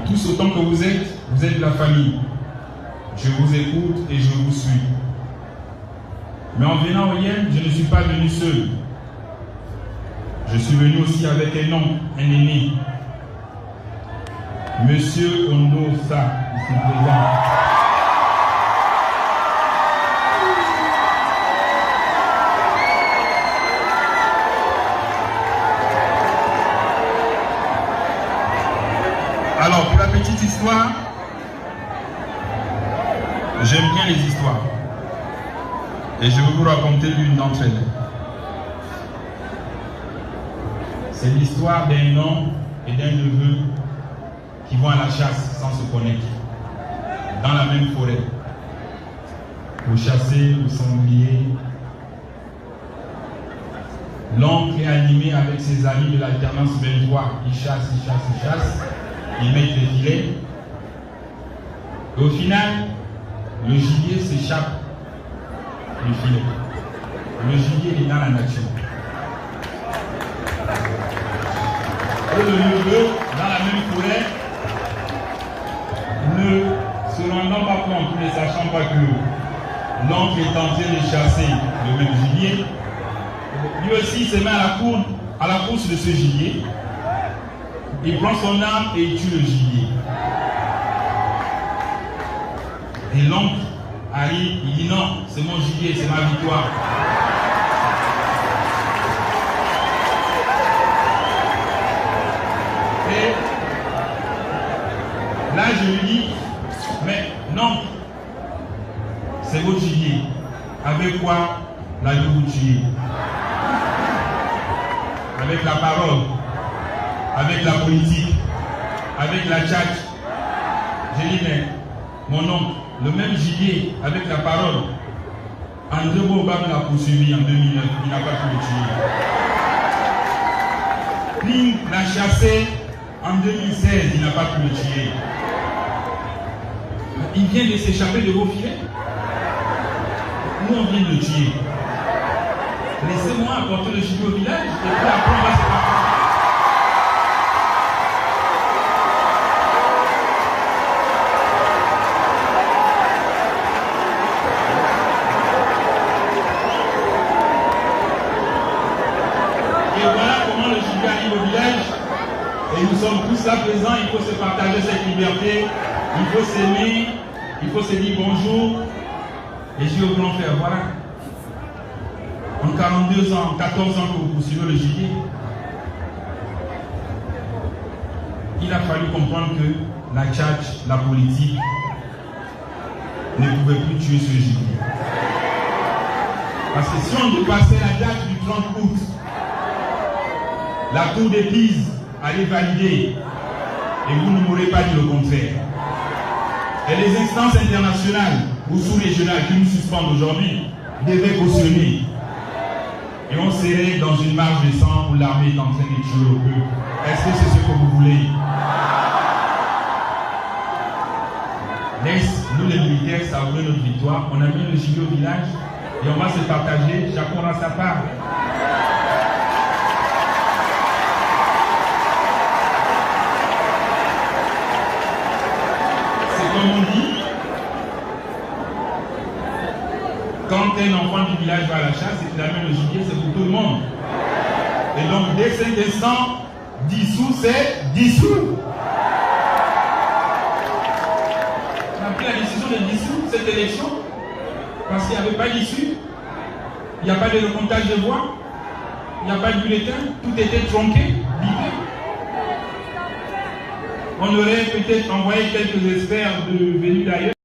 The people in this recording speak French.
tous autant que vous êtes de la famille. Je vous écoute et je vous suis. Mais en venant au Yen, je ne suis pas venu seul. Je suis venu aussi avec un oncle, un aîné. Monsieur Ondosa, ici présent. Alors, pour la petite histoire, j'aime bien les histoires. Et je vais vous raconter l'une d'entre elles. C'est l'histoire d'un homme et d'un neveu qui vont à la chasse sans se connaître, dans la même forêt, pour chasser le sanglier. L'oncle est animé avec ses amis de l'alternance 23. Il chasse, il chasse, il chasse. Ils mettent les filets. Et au final, le gibier s'échappe du filet. Le gibier est dans la nature. Et le neveu, dans la même forêt, ne se rendant pas compte, ne sachant pas que l'oncle est en train de chasser le même gibier, lui aussi se met à la course de ce gibier. Il prend son arme et il tue le gibier. Et l'oncle arrive, il dit non, c'est mon gibier, c'est ma victoire. Et là je lui dis, mais non, c'est votre gibier. Avec quoi l'avez-vous tué? Avec la parole, avec la politique, avec la tchatch. J'ai dit, mais mon oncle, le même gibier avec la parole, André Bobam l'a poursuivi en 2009, il n'a pas pu le tuer. Pling l'a chassé en 2016, il n'a pas pu le tuer. Il vient de s'échapper de vos filets. Nous on vient de le tuer. Laissez-moi apporter le gibier au village et puis après on va se parler. Et voilà comment le gibier arrive au village. Et nous sommes tous là présents, il faut se partager cette liberté, il faut s'aimer, il faut se dire bonjour. Et je dis au grand frère, voilà, en 42 ans, 14 ans que vous poursuivez le gibier, il a fallu comprendre que la tchatch, la politique, ne pouvait plus tuer ce gibier. Parce que si on dépassait la date du 30 août, la Cour des Pise allait valider, et vous ne m'aurez pas dit le contraire. Et les instances internationales ou sous-régionales qui nous suspendent aujourd'hui devaient cautionner. Et on serait dans une marche de sang où l'armée est en train de tuer le peuple. Est-ce que c'est ce que vous voulez? Laisse-nous les militaires savourer notre victoire. On amène le gibier au village et on va se partager. Chacun aura sa part. Comme on dit, quand un enfant du village va à la chasse et qu'il amène le gibier, c'est pour tout le monde. Et donc, dès cet instant, dissous, c'est dissous. On a pris la décision de dissoudre cette élection parce qu'il n'y avait pas d'issue, il n'y a pas de recomptage de voix, il n'y a pas de bulletin, tout était tronqué, bipé. On aurait peut-être envoyé quelques experts venus d'ailleurs.